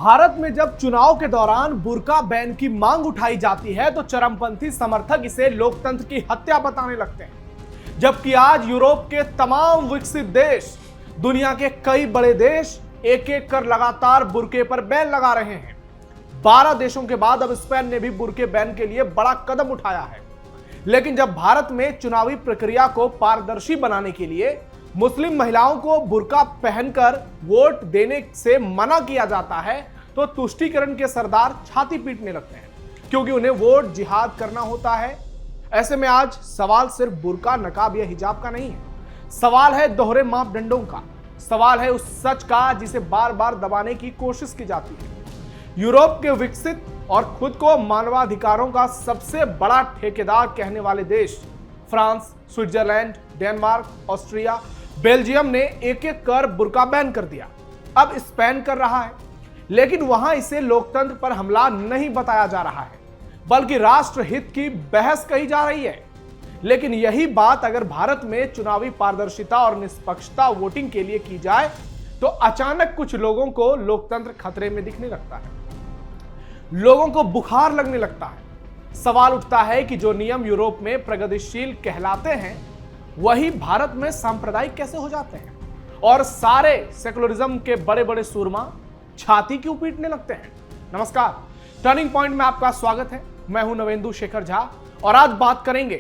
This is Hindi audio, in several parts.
भारत में जब चुनाव के दौरान बुर्का बैन की मांग उठाई जाती है तो चरमपंथी समर्थक इसे लोकतंत्र की हत्या बताने लगते हैं। जबकि आज यूरोप के तमाम विकसित देश, दुनिया के कई बड़े देश एक एक कर लगातार बुर्के पर बैन लगा रहे हैं। 12 देशों के बाद अब स्पेन ने भी बुर्के बैन के लिए बड़ा कदम उठाया है। लेकिन जब भारत में चुनावी प्रक्रिया को पारदर्शी बनाने के लिए मुस्लिम महिलाओं को बुर्का पहनकर वोट देने से मना किया जाता है तो तुष्टीकरण के सरदार छाती पीटने लगते हैं, क्योंकि उन्हें वोट जिहाद करना होता है। ऐसे में आज सवाल सिर्फ बुर्का, नकाब या हिजाब का नहीं है, सवाल है दोहरे मापदंडों का, सवाल है उस सच का जिसे बार बार दबाने की कोशिश की जाती है। यूरोप के विकसित और खुद को मानवाधिकारों का सबसे बड़ा ठेकेदार कहने वाले देश France, Switzerland, Denmark, Austria, Belgium ने एक एक कर बुर्का बैन कर दिया। अब स्पेन कर रहा है, लेकिन वहां इसे लोकतंत्र पर हमला नहीं बताया जा रहा है, बल्कि राष्ट्रहित की बहस कही जा रही है। लेकिन यही बात अगर भारत में चुनावी पारदर्शिता और निष्पक्षता वोटिंग के लिए की जाए तो अचानक कुछ लोगों को लोकतंत्र खतरे में दिखने लगता है, लोगों को बुखार लगने लगता है। सवाल उठता है कि जो नियम यूरोप में प्रगतिशील कहलाते हैं वही भारत में सांप्रदायिक कैसे हो जाते हैं, और सारे सेकुलरिज्म के बड़े बड़े सूरमा छाती क्यों पीटने लगते हैं। नमस्कार, टर्निंग पॉइंट में आपका स्वागत है। मैं हूं नवेंदु शेखर झा और आज बात करेंगे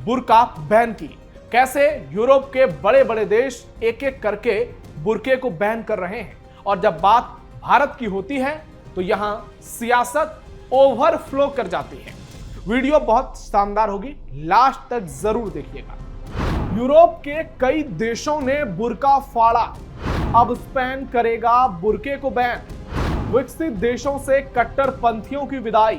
बुर्का बैन की। कैसे यूरोप के बड़े बड़े देश एक एक करके बुर्के को बैन कर रहे हैं, और जब बात भारत की होती है तो यहां सियासत ओवरफ्लो कर जाती है। वीडियो बहुत शानदार होगी, लास्ट तक जरूर देखिएगा। यूरोप के कई देशों ने बुर्का फाड़ा, अब स्पेन करेगा बुर्के को बैन। विकसित देशों से कट्टरपंथियों की विदाई,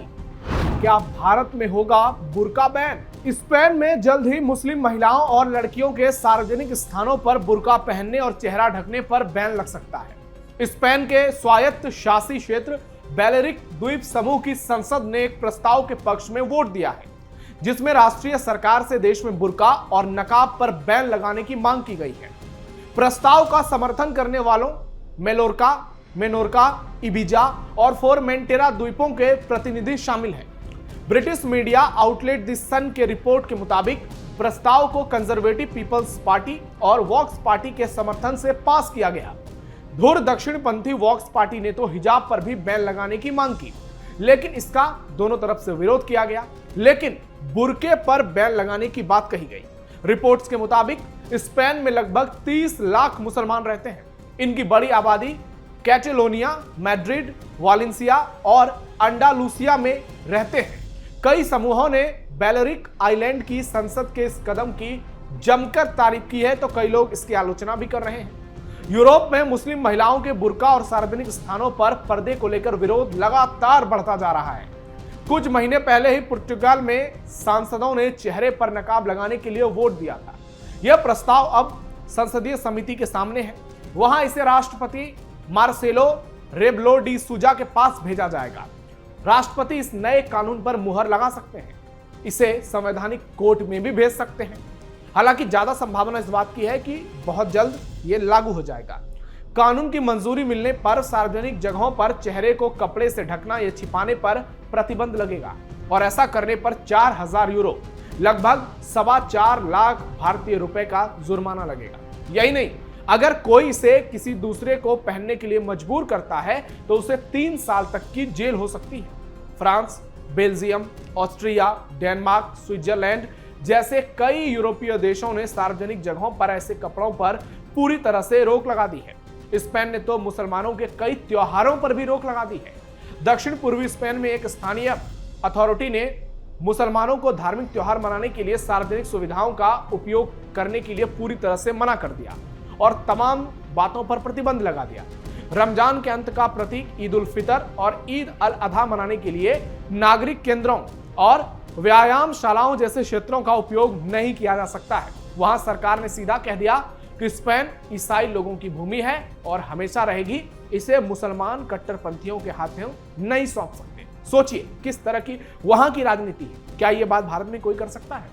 क्या भारत में होगा बुर्का बैन? स्पेन में जल्द ही मुस्लिम महिलाओं और लड़कियों के सार्वजनिक स्थानों पर बुर्का पहनने और चेहरा ढकने पर बैन लग सकता है। स्पेन के स्वायत्त शासी क्षेत्र बैलेरिक द्वीप समूह की संसद ने एक प्रस्ताव के पक्ष में वोट दिया है, जिसमें राष्ट्रीय सरकार से देश में बुर्का और नकाब पर बैन लगाने की मांग की गई है। प्रस्ताव का समर्थन करने वालों मेलोर्का, मेनोर्का, इबिजा और फोरमेंटेरा द्वीपों के प्रतिनिधि शामिल हैं। ब्रिटिश मीडिया आउटलेट द सन के रिपोर्ट के मुताबिक प्रस्ताव को कंजर्वेटिव पीपल्स पार्टी और वॉक्स पार्टी के समर्थन से पास किया गया। धुर दक्षिणपंथी वॉक्स पार्टी ने तो हिजाब पर भी बैन लगाने की मांग की, लेकिन इसका दोनों तरफ से विरोध किया गया। लेकिन बुर्के पर बैन लगाने की बात कही गई। रिपोर्ट्स के मुताबिक स्पेन में लगभग 30 लाख मुसलमान रहते हैं। इनकी बड़ी आबादी कैटेलोनिया, मैड्रिड, वालेंसिया और अंडालूसिया में रहते हैं। कई समूहों ने बैलेरिक आइलैंड की संसद के इस कदम की जमकर तारीफ की है, तो कई लोग इसकी आलोचना भी कर रहे हैं। यूरोप में मुस्लिम महिलाओं के बुर्का और सार्वजनिक स्थानों पर पर्दे को लेकर विरोध लगातार बढ़ता जा रहा है। कुछ महीने पहले ही पुर्तगाल में सांसदों ने चेहरे पर नकाब लगाने के लिए वोट दिया था। यह प्रस्ताव अब संसदीय समिति के सामने है। वहां इसे राष्ट्रपति मार्सेलो रेबलो डी सूजा के पास भेजा जाएगा। राष्ट्रपति इस नए कानून पर मुहर लगा सकते हैं, इसे संवैधानिक कोर्ट में भी भेज सकते हैं। हालांकि ज्यादा संभावना इस बात की है कि बहुत जल्द यह लागू हो जाएगा। कानून की मंजूरी मिलने पर सार्वजनिक जगहों पर चेहरे को कपड़े से ढकना या छिपाने पर प्रतिबंध लगेगा, और ऐसा करने पर 4000 यूरो, लगभग 4.25 लाख भारतीय रुपए का जुर्माना लगेगा। यही नहीं, अगर कोई इसे किसी दूसरे को पहनने के लिए मजबूर करता है तो उसे 3 साल तक की जेल हो सकती है। France, Belgium, Austria, Denmark, Switzerland जैसे कई यूरोपीय देशों ने सार्वजनिक जगहों पर ऐसे कपड़ों पर पूरी तरह से रोक लगा दी है। स्पेन ने तो मुसलमानों के कई त्योहारों पर भी रोक लगा दी है। दक्षिण पूर्वी स्पेन में एक स्थानीय अथॉरिटी ने मुसलमानों को धार्मिक त्योहार मनाने के लिए सार्वजनिक सुविधाओं का उपयोग करने के लिए पूरी तरह से मना कर दिया और तमाम बातों पर प्रतिबंध लगा दिया। रमजान के अंत का प्रतीक ईद उल फितर और ईद अल अधा मनाने के लिए नागरिक केंद्रों और व्यायामशालाओं जैसे क्षेत्रों का उपयोग नहीं किया जा सकता है। वहां सरकार ने सीधा कह दिया कि स्पेन ईसाई लोगों की भूमि है और हमेशा रहेगी, इसे मुसलमान कट्टरपंथियों के हाथों नहीं सौंप सकते। सोचिए किस तरह की वहां की राजनीति है। क्या यह बात भारत में कोई कर सकता है?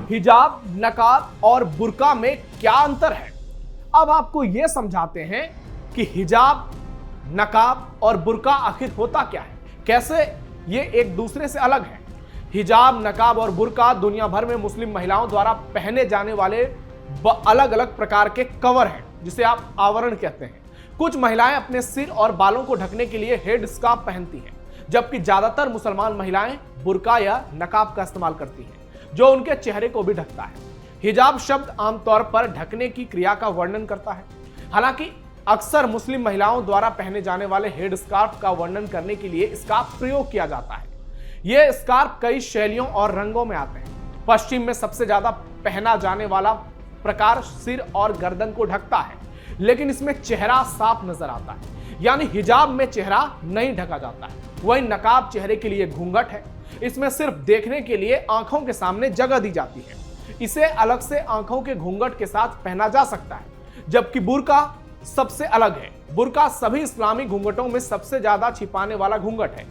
हिजाब, नकाब और बुर्का में क्या अंतर है? अब आपको यह समझाते हैं कि हिजाब नकाब और बुर्का आखिर होता क्या है, कैसे ये एक दूसरे से अलग है। हिजाब, नकाब और बुर्का दुनिया भर में मुस्लिम महिलाओं द्वारा पहने जाने वाले अलग अलग प्रकार के कवर हैं, जिसे आप आवरण कहते हैं। कुछ महिलाएं अपने सिर और बालों को ढकने के लिए हेड स्कार्फ पहनती हैं, जबकि ज्यादातर मुसलमान महिलाएं बुर्का या नकाब का इस्तेमाल करती हैं, जो उनके चेहरे को भी ढकता है। हिजाब शब्द आमतौर पर ढकने की क्रिया का वर्णन करता है, हालांकि अक्सर मुस्लिम महिलाओं द्वारा पहने जाने वाले हेड स्कार्फ का वर्णन करने के लिए इसका प्रयोग किया जाता है। ये स्कार्फ कई शैलियों और रंगों में आते हैं। पश्चिम में सबसे ज्यादा पहना जाने वाला प्रकार सिर और गर्दन को ढकता है, लेकिन इसमें चेहरा साफ नजर आता है, यानी हिजाब में चेहरा नहीं ढका जाता है। वहीं नकाब चेहरे के लिए घूंघट है, इसमें सिर्फ देखने के लिए आंखों के सामने जगह दी जाती है। इसे अलग से आंखों के घूंघट के साथ पहना जा सकता है, जबकि बुर्का सबसे अलग है। बुर्का सभी इस्लामी घूंघटों में सबसे ज्यादा छिपाने वाला घूंघट है।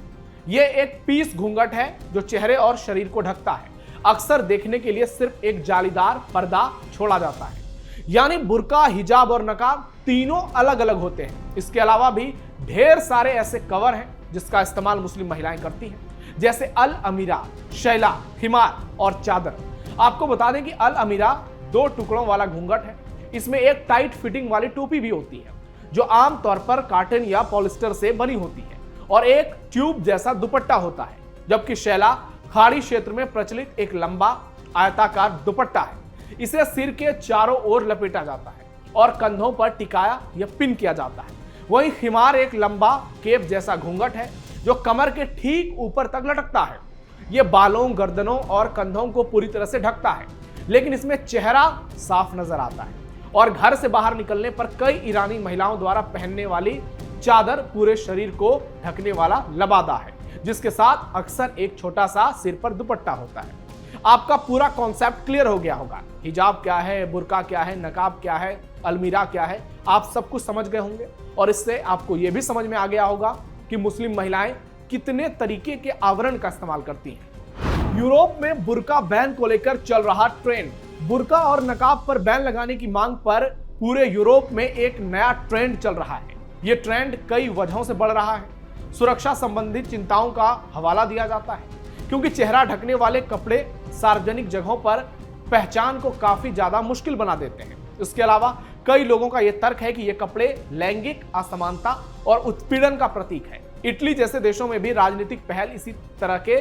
यह एक पीस घूंघट है जो चेहरे और शरीर को ढकता है। अक्सर देखने के लिए सिर्फ एक जालीदार पर्दा छोड़ा जाता है। यानी बुर्का, हिजाब और नकाब तीनों अलग अलग होते हैं। इसके अलावा भी ढेर सारे ऐसे कवर हैं जिसका इस्तेमाल मुस्लिम महिलाएं करती हैं, जैसे अल अमीरा, शैला, हिमार और चादर। आपको बता दें कि अल अमीरा 2 टुकड़ों वाला घूंघट है। इसमें एक टाइट फिटिंग वाली टोपी भी होती है, जो आमतौर पर कॉटन या पॉलिस्टर से बनी होती है, और एक ट्यूब जैसा दुपट्टा होता है। जबकि शैला खाड़ी क्षेत्र में प्रचलित एक लंबा आयताकार दुपट्टा है। इसे सिर के चारों ओर लपेटा जाता है और कंधों पर टिकाया या पिन किया जाता है। वहीं हिमार एक लंबा केप जैसा घूंघट है जो कमर के ठीक ऊपर तक लटकता है। यह बालों, गर्दनों और कंधों को पूरी तरह से ढकता है, लेकिन इसमें चेहरा साफ नजर आता है। और घर से बाहर निकलने पर कई ईरानी महिलाओं द्वारा पहनने वाली चादर पूरे शरीर को ढकने वाला लबादा है, जिसके साथ अक्सर एक छोटा सा सिर पर दुपट्टा होता है। आपका पूरा कॉन्सेप्ट क्लियर हो गया होगा। हिजाब क्या है, बुर्का क्या है, नकाब क्या है, अलमीरा क्या है, आप सब कुछ समझ गए होंगे। और इससे आपको यह भी समझ में आ गया होगा कि मुस्लिम महिलाएं कितने तरीके के आवरण का इस्तेमाल करती हैं। यूरोप में बुर्का बैन को लेकर चल रहा ट्रेंड। बुर्का और नकाब पर बैन लगाने की मांग पर पूरे यूरोप में एक नया ट्रेंड चल रहा है। यह ट्रेंड कई वजहों से बढ़ रहा है। सुरक्षा संबंधित चिंताओं का हवाला दिया जाता है, क्योंकि चेहरा ढकने वाले कपड़े सार्वजनिक जगहों पर पहचान को काफी ज्यादा मुश्किल बना देते हैं। इसके अलावा कई लोगों का यह तर्क है कि ये कपड़े लैंगिक असमानता और उत्पीड़न का प्रतीक है। इटली जैसे देशों में भी राजनीतिक पहल इसी तरह के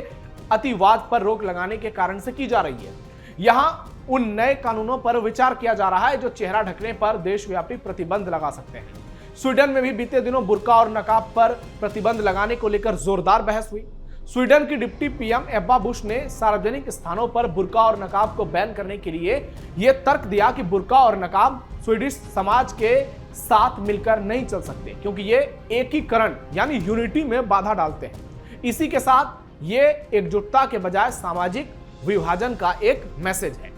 अतिवाद पर रोक लगाने के कारण से की जा रही है। यहां उन नए कानूनों पर विचार किया जा रहा है जो चेहरा ढकने पर देशव्यापी प्रतिबंध लगा सकते हैं। स्वीडन में भी बीते दिनों बुर्का और नकाब पर प्रतिबंध लगाने को लेकर जोरदार बहस हुई। स्वीडन की डिप्टी पीएम एब्बा बुश ने सार्वजनिक स्थानों पर बुर्का और नकाब को बैन करने के लिए यह तर्क दिया कि बुर्का और नकाब स्वीडिश समाज के साथ मिलकर नहीं चल सकते, क्योंकि ये एकीकरण यानी यूनिटी में बाधा डालते हैं। इसी के साथ ये एकजुटता के बजाय सामाजिक विभाजन का एक मैसेज है।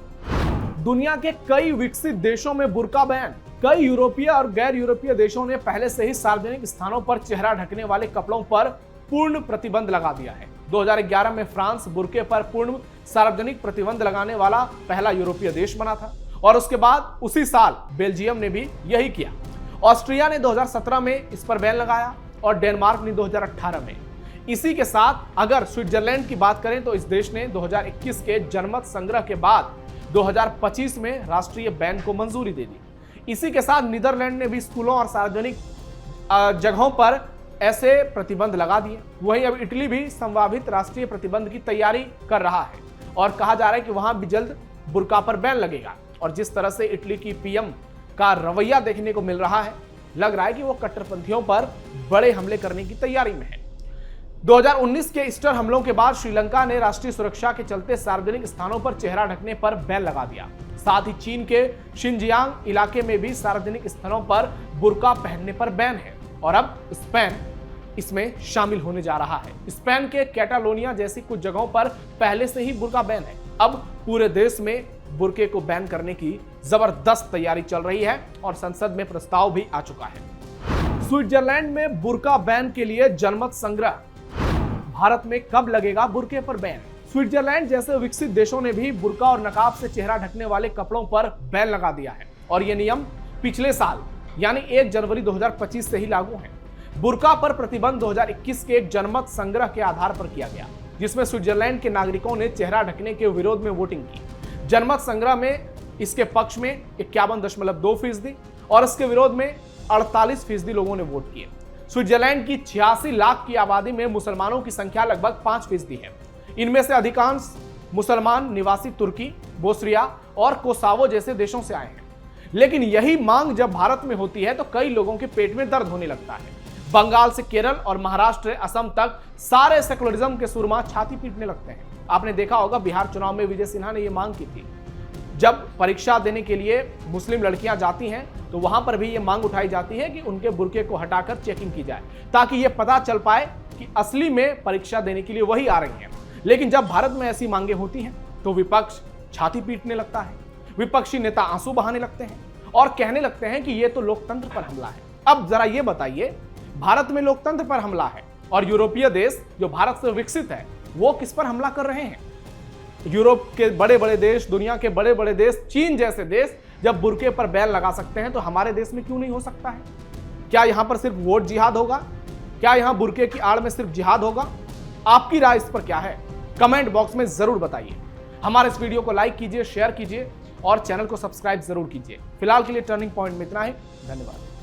दुनिया के कई विकसित देशों में बुर्का बैन। कई यूरोपीय और गैर यूरोपीय देशों ने पहले से ही सार्वजनिक स्थानों पर चेहरा ढकने वाले कपड़ों पर पूर्ण प्रतिबंध लगा दिया है। 2011 में फ्रांस बुर्के पर पूर्ण सार्वजनिक प्रतिबंध लगाने वाला पहला यूरोपीय देश बना था, और उसके बाद उसी साल बेल्जियम ने भी यही किया। ऑस्ट्रिया ने 2017 में इस पर बैन लगाया और डेनमार्क ने 2018 में। इसी के साथ अगर स्विट्जरलैंड की बात करें तो इस देश ने 2021 के जनमत संग्रह के बाद 2025 में राष्ट्रीय बैन को मंजूरी दे दी। इसी के साथ नीदरलैंड ने भी स्कूलों और सार्वजनिक जगहों पर ऐसे प्रतिबंध लगा दिए। वहीं अब इटली भी संभावित राष्ट्रीय प्रतिबंध की तैयारी कर रहा है और कहा जा रहा है कि वहां भी जल्द बुर्का पर बैन लगेगा। और जिस तरह से इटली की पीएम का रवैया देखने को मिल रहा है, लग रहा है कि वो कट्टरपंथियों पर बड़े हमले करने की तैयारी में है। 2019 के ईस्टर हमलों के बाद श्रीलंका ने राष्ट्रीय सुरक्षा के चलते सार्वजनिक स्थानों पर चेहरा ढकने पर बैन लगा दिया। साथ ही चीन के शिनजियांग इलाके में भी सार्वजनिक स्थानों पर बुर्का पहनने पर बैन है, और अब स्पेन इसमें शामिल होने जा रहा है। स्पेन के कैटालोनिया जैसी कुछ जगहों पर पहले से ही बुर्का बैन है। अब पूरे देश में बुर्के को बैन करने की जबरदस्त तैयारी चल रही है और संसद में प्रस्ताव भी आ चुका है। स्विट्जरलैंड में बुर्का बैन के लिए जनमत संग्रह। भारत में कब लगेगा बुर्के पर बैन? स्विट्जरलैंड जैसे विकसित देशों ने भी बुर्का और नकाब से चेहरा ढकने वाले कपड़ों पर बैन लगा दिया है, और यह नियम पिछले साल यानी 1 जनवरी 2025 से ही लागू है। बुर्का पर प्रतिबंध 2021 के एक जनमत संग्रह के आधार पर किया गया, जिसमें स्विट्जरलैंड के नागरिकों ने चेहरा ढकने के विरोध में वोटिंग की। जनमत संग्रह में इसके पक्ष में 51.2% और इसके विरोध में 48% लोगों ने वोट किए। स्विट्जरलैंड की 86 लाख की आबादी में मुसलमानों की संख्या लगभग 5% है। इनमें से अधिकांश मुसलमान निवासी तुर्की, बोस्निया और कोसावो जैसे देशों से आए हैं। लेकिन यही मांग जब भारत में होती है तो कई लोगों के पेट में दर्द होने लगता है। बंगाल से केरल और महाराष्ट्र, असम तक सारे सेकुलरिज्म के सुरमा छाती पीटने लगते हैं। आपने देखा होगा बिहार चुनाव में विजय सिन्हा ने यह मांग की थी। जब परीक्षा देने के लिए मुस्लिम लड़कियां जाती हैं तो वहां पर भी यह मांग उठाई जाती है कि उनके बुर्के को हटाकर चेकिंग की जाए, ताकि यह पता चल पाए कि असली में परीक्षा देने के लिए वही आ रही हैं। लेकिन जब भारत में ऐसी मांगे होती हैं तो विपक्ष छाती पीटने लगता है। विपक्षी नेता आंसू बहाने लगते हैं और कहने लगते हैं कि यह तो लोकतंत्र पर हमला है। अब जरा यह बताइए, भारत में लोकतंत्र पर हमला है और यूरोपीय देश जो भारत से विकसित है वो किस पर हमला कर रहे हैं? यूरोप के बड़े बड़े देश, दुनिया के बड़े बड़े देश, चीन जैसे देश जब बुर्के पर बैन लगा सकते हैं तो हमारे देश में क्यों नहीं हो सकता है? क्या यहां पर सिर्फ वोट जिहाद होगा? क्या यहां बुर्के की आड़ में सिर्फ जिहाद होगा? आपकी राय इस पर क्या है? कमेंट बॉक्स में जरूर बताइए। हमारे इस वीडियो को लाइक कीजिए, शेयर कीजिए और चैनल को सब्सक्राइब जरूर कीजिए। फिलहाल के लिए टर्निंग पॉइंट में इतना ही। धन्यवाद।